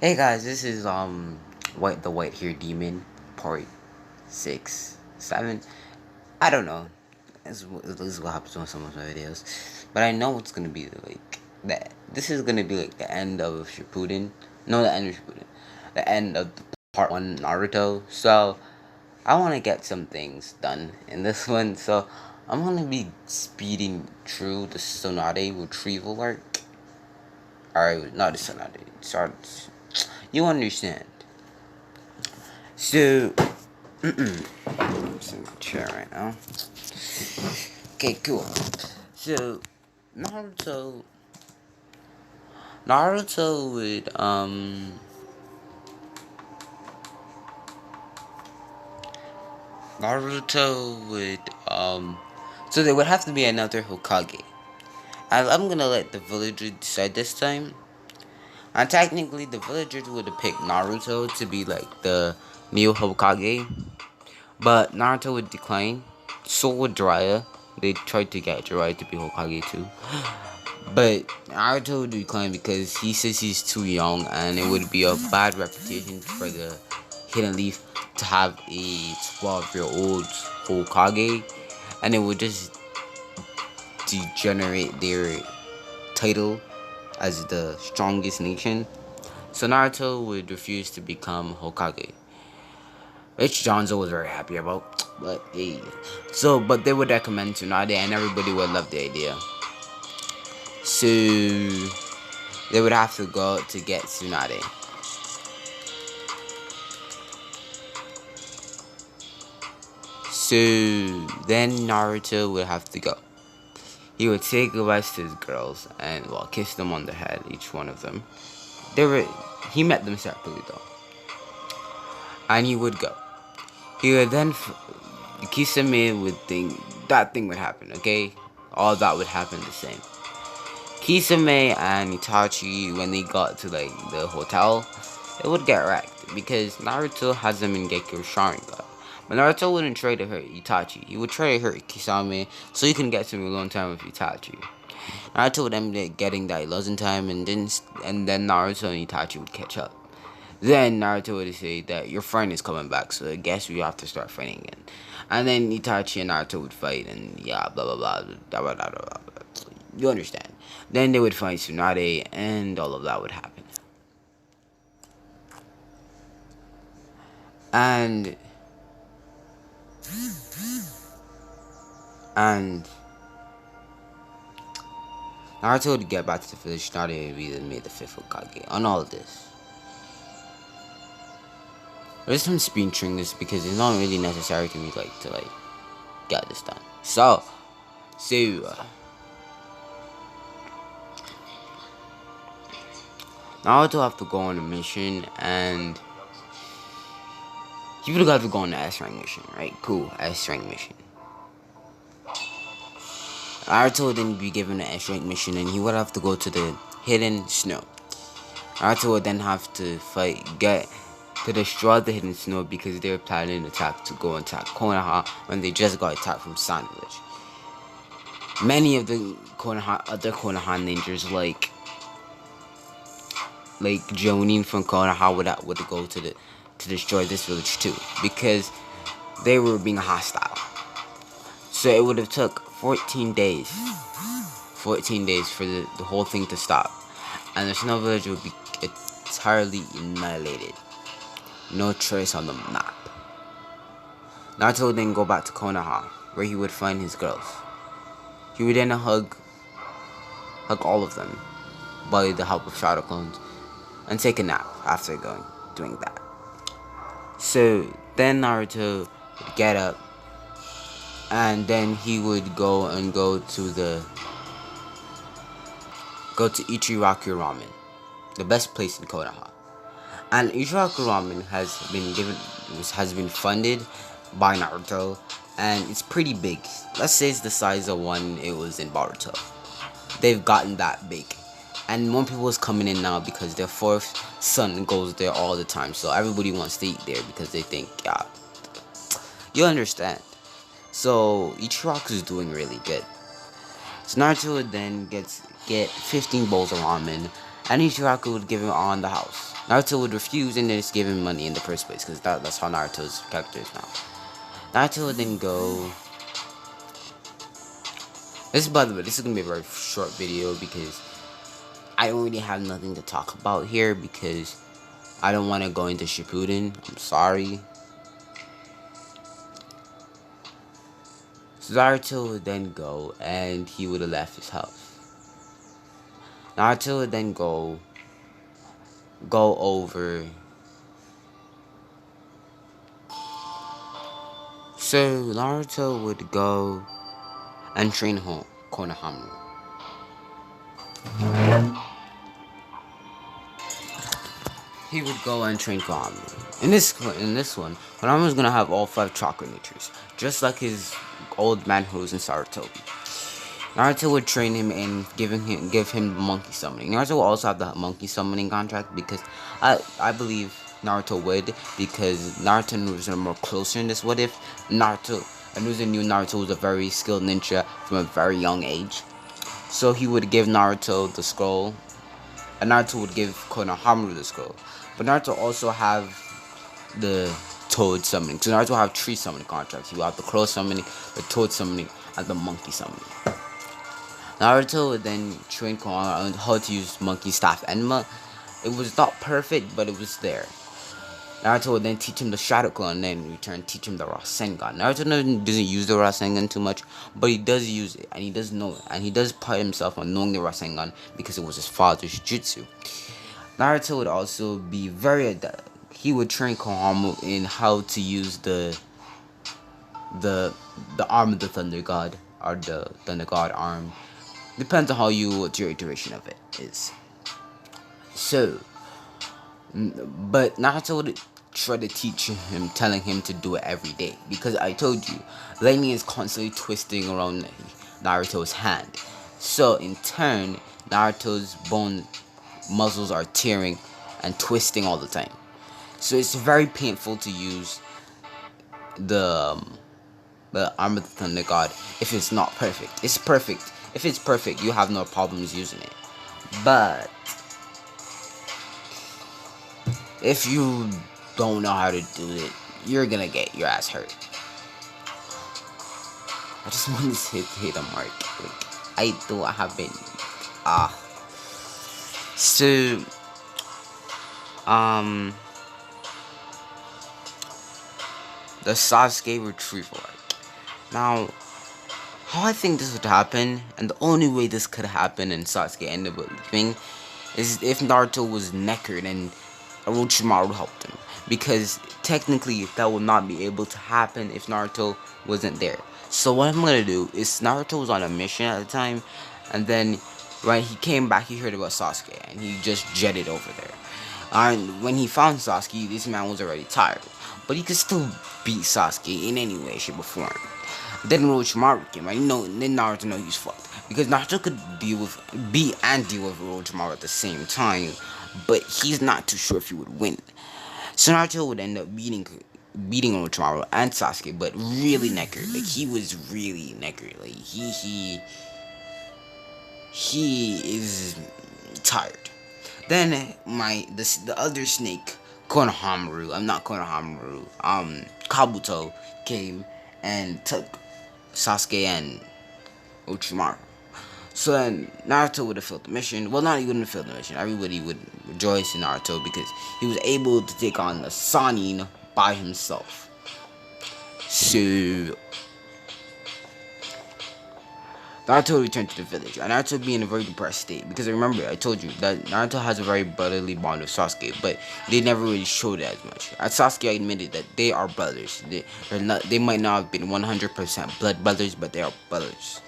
Hey guys, this is the white hair demon part 6, 7. I don't know. This is what happens on some of my videos, but I know it's gonna be like that. This is gonna be like the end of Shippuden. No, the end of Shippuden. The end of the part 1 Naruto. So I want to get some things done in this one. So I'm gonna be speeding through the Sonade retrieval arc. Alright, not the Sonade. Sorry. You understand. So, I'm sitting in my chair right now. Okay, cool. So, Naruto, Naruto would, Naruto would, so there would have to be another Hokage. I'm gonna let the villagers decide this time. And technically, the villagers would have picked Naruto to be like the new Hokage. But Naruto would decline. So would Jiraiya. They tried to get Jiraiya to be Hokage too. But Naruto would decline because he says he's too young and it would be a bad reputation for the Hidden Leaf to have a 12-year-old Hokage. And it would just degenerate their title as the strongest nation. So Naruto would refuse to become Hokage, which Jonzo was very happy about. But hey, but they would recommend Tsunade, and everybody would love the idea. So they would have to go to get Tsunade. So then Naruto would have to go. He would say goodbye to his girls and kiss them on the head, each one of them. He met them separately though, and he would go. He would then Kisame would think that thing would happen, okay? All that would happen the same. Kisame and Itachi, when they got to like the hotel, it would get wrecked because Naruto has them in Gekko Sharingan. But Naruto wouldn't try to hurt Itachi. He would try to hurt Kisame so he can get some alone time with Itachi. Naruto would end up getting that alone time, and then Naruto and Itachi would catch up. Then Naruto would say that your friend is coming back, so I guess we have to start fighting again. And then Itachi and Naruto would fight, and yeah, blah blah blah, blah blah blah blah blah. You understand. Then they would find Tsunade, and all of that would happen. And Naruto would get back to the village. Tsunade would be made the 5th Hokage on all of this. There's some speed triggers because it's not really necessary to me to get this done. So Naruto have to go on a mission, and he would have to go on the S rank mission, right? Cool, S rank mission. Naruto would then be given an S rank mission, and he would have to go to the hidden snow. Naruto would then have to to destroy the hidden snow because they're planning an attack to go attack Konoha when they just got attacked from Sand Village. Many of the other Konoha ninjas like Jonin from Konoha would go to destroy this village too because they were being hostile. So it would have took 14 days. 14 days for the whole thing to stop, and the snow village would be entirely annihilated. No trace on the map. Naruto would then go back to Konoha, where he would find his girls. He would then hug all of them by the help of shadow clones, and take a nap after doing that. So then Naruto would get up, and then he would go to Ichiraku Ramen, the best place in Konoha. And Ichiraku Ramen has been funded by Naruto, and it's pretty big. Let's say it's the size of one it was in Boruto. They've gotten that big, and more people is coming in now because their 4th son goes there all the time. So everybody wants to eat there because they think, yeah, you understand. So Ichiraku is doing really good. So Naruto would then get 15 bowls of ramen, and Ichiraku would give him on the house. Naruto would refuse and then just give him money in the first place, because that's how Naruto's character is now. Naruto would then go. This, by the way, this is gonna be a very short video because I don't really have nothing to talk about here because I don't want to go into Shippuden. I'm sorry. So Naruto would then go and he would have left his house. Naruto would then go over. So Naruto would go and train Konohamaru. He would go and train Konohamaru. In this one, Konohamaru's gonna have all 5 chakra natures, just like his old man who was in Sarutobi. Naruto would train him and give him monkey summoning. Naruto will also have the monkey summoning contract because I believe Naruto would, because Naruto and Naruto are more closer in this. What if Naruto knew Naruto was a very skilled ninja from a very young age? So he would give Naruto the scroll, and Naruto would give Konohamaru the scroll. But Naruto also have the toad summoning. So Naruto will have 3 summoning contracts. He will have the crow summoning, the toad summoning, and the monkey summoning. Naruto would then train Konohamaru on how to use monkey staff Enma. It was not perfect, but it was there. Naruto would then teach him the Shadow Clone, and then in return teach him the Rasengan. Naruto doesn't use the Rasengan too much, but he does use it, and he does know it, and he does pride himself on knowing the Rasengan because it was his father's jutsu. Naruto would also be very adept. He would train Konohamaru in how to use the arm of the Thunder God, or the Thunder God arm. Depends on what your iteration of it is. So, but Naruto would try to teach him, telling him to do it every day, because I told you, lightning is constantly twisting around Naruto's hand. So in turn, Naruto's bone muscles are tearing and twisting all the time. So it's very painful to use the arm of the Thunder God if it's not perfect. It's perfect. If it's perfect, you have no problems using it. But if you don't know how to do it, you're gonna get your ass hurt. I just want to hit a mark. Like, I haven't. So, the Sasuke retrieval arc. Now, how I think this would happen, and the only way this could happen and Sasuke ended up leaving, is if Naruto was knackered and Orochimaru helped him. Because technically that would not be able to happen if Naruto wasn't there. So what I'm gonna do is, Naruto was on a mission at the time, and then when he came back, he heard about Sasuke, and he just jetted over there. And when he found Sasuke, this man was already tired, but he could still beat Sasuke in any way, shape, or form. Then Orochimaru came, right? Then Naruto knew he was fucked, because Naruto could beat and deal with Orochimaru at the same time, but he's not too sure if he would win. So Naruto would end up beating Orochimaru and Sasuke, but really knackered. Like, he was really knackered. Like, he is tired. Then the other snake, Kabuto came and took Sasuke and Orochimaru. So then Naruto would have failed the mission. Well, not even failed the mission. Everybody would rejoice in Naruto because he was able to take on the Sannin by himself. So Naruto returned to the village, and Naruto would be in a very depressed state because, remember, I told you that Naruto has a very brotherly bond with Sasuke, but they never really showed it as much. And Sasuke admitted that they are brothers. They might not have been 100% blood brothers, but they are brothers.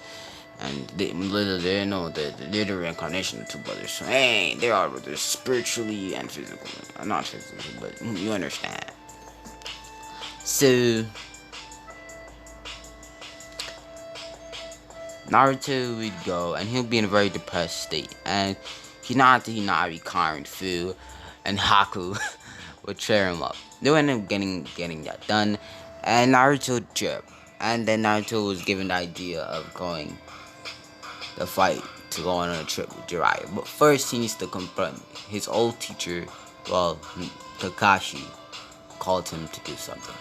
And they know that they're the reincarnation of two brothers. So, hey, they are brothers spiritually and physically. Not physically, but you understand. So Naruto would go, and he'll be in a very depressed state. And Hinata, Karin, Fu, and Haku would cheer him up. They would end up getting that done. And Naruto would cheer up. And then Naruto was given the idea of going to go on a trip with Jiraiya. But first, he needs to confront his old teacher, well, Kakashi called him to do something.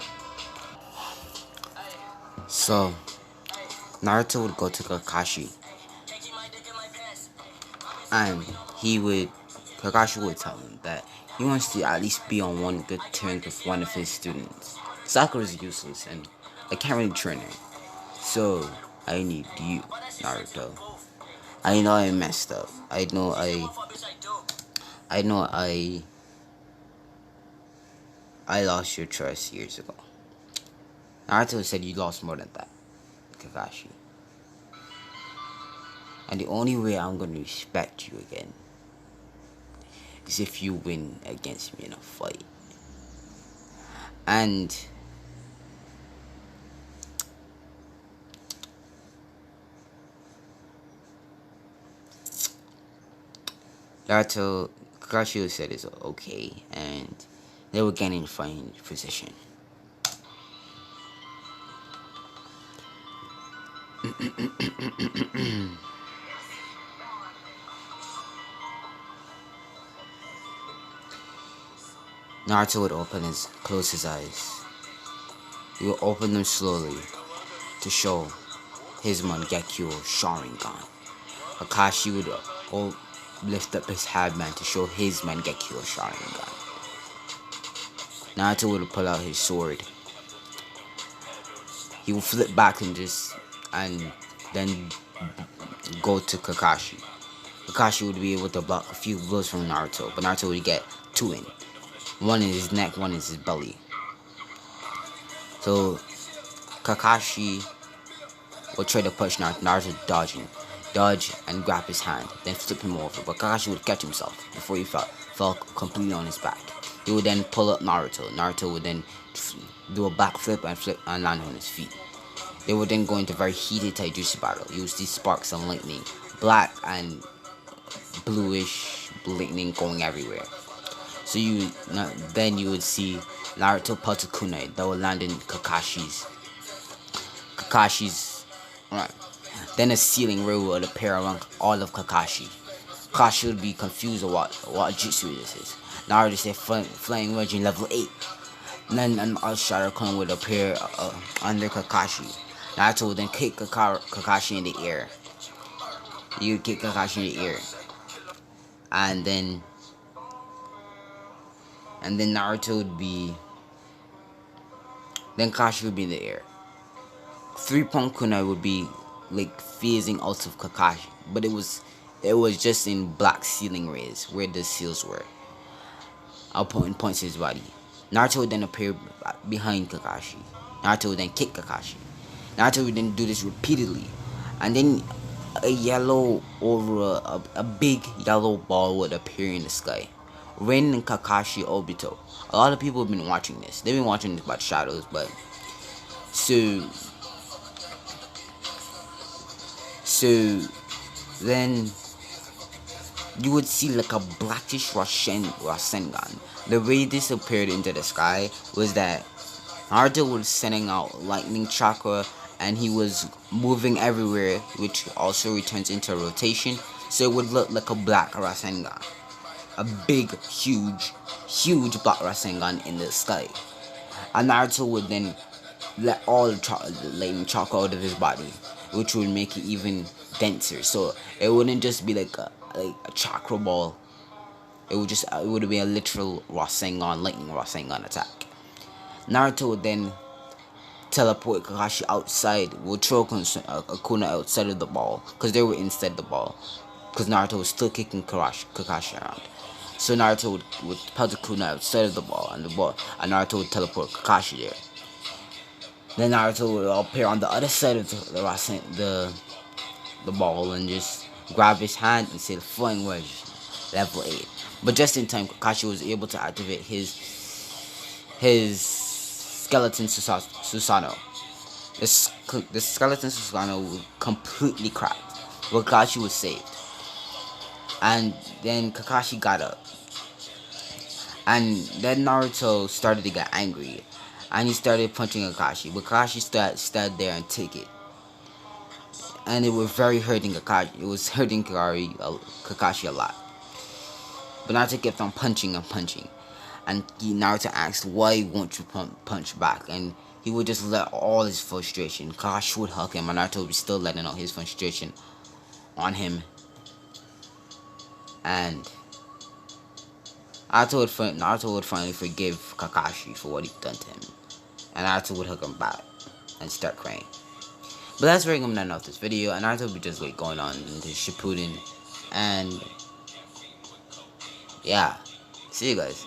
So Naruto would go to Kakashi, and he would Kakashi would tell him that he wants to at least be on one good terms with one of his students. Sakura is useless, and I can't really train her. So I need you, Naruto. I know I messed up. I know I lost your trust years ago. Naruto said you lost more than that, Kakashi. And the only way I'm gonna respect you again is if you win against me in a fight. And Naruto Kakashi said it's okay, and they were getting fine position. Naruto would close his eyes. He would open them slowly to show his Mangekyo Sharingan. Kakashi would lift up his headband to show his Mangekyo Sharingan. Naruto would pull out his sword. He would flip back and then go to Kakashi. Kakashi would be able to block a few blows from Naruto, but Naruto would get two in. One in his neck, one in his belly. So Kakashi would try to push Naruto, dodge and grab his hand, then flip him over. But Kakashi would catch himself before he fell completely on his back. He would then pull up Naruto. Naruto would then do a backflip and land on his feet. They would then go into a very heated taijutsu battle. You would see sparks and lightning, black and bluish lightning going everywhere. So then you would see Naruto Patakunai that would land in Kakashi's right. Then a ceiling ray would appear around all of Kakashi. Kakashi would be confused of what jutsu this is. Naruto said Flying Wedge in level 8. And then a shadow clone would appear under Kakashi. Naruto would then kick Kakashi in the air. He would kick Kakashi in the air. And then Naruto would be... Then Kakashi would be in the air. 3-point kunai would be like phasing out of Kakashi. But it was just in black ceiling rays where the seals were. Points his body. Naruto would then appear behind Kakashi. Naruto would then kick Kakashi. Naruto would then do this repeatedly. And then a big yellow ball would appear in the sky. Ren and Kakashi Obito. A lot of people have been watching this. They've been watching this about shadows, but so then you would see like a blackish Rasengan. The way this appeared into the sky was that Naruto was sending out lightning chakra and he was moving everywhere, which also returns into rotation, so it would look like a black Rasengan. A big, huge black Rasengan in the sky. And Naruto would then let all the lightning chakra out of his body, which would make it even denser. So it wouldn't just be like a chakra ball. It would be a literal lightning Rasengan attack. Naruto would then teleport Kakashi outside, would throw Akuna outside of the ball, because they were inside the ball, because Naruto was still kicking Kakashi around. So Naruto would put Akuna outside of the ball, and Naruto would teleport Kakashi there. Then Naruto would appear on the other side of the ball and just grab his hand and say the Flying Wedge, level 8. But just in time, Kakashi was able to activate his skeleton Susanoo. The skeleton Susanoo would completely cracked, but Kakashi was saved. And then Kakashi got up. And then Naruto started to get angry. And he started punching Kakashi. But Kakashi stood there and took it. And it was very hurting Kakashi. It was hurting Kakashi a lot. But Naruto kept on punching and punching. And Naruto asked, why won't you punch back? And he would just let all his frustration. Kakashi would hug him, and Naruto would be still letting out his frustration on him. And Naruto would finally forgive Kakashi for what he'd done to him. And Naruto would hug him back and start crying. But that's where I'm gonna end off this video. And Naruto would be just like going on into Shippuden. And yeah, see you guys.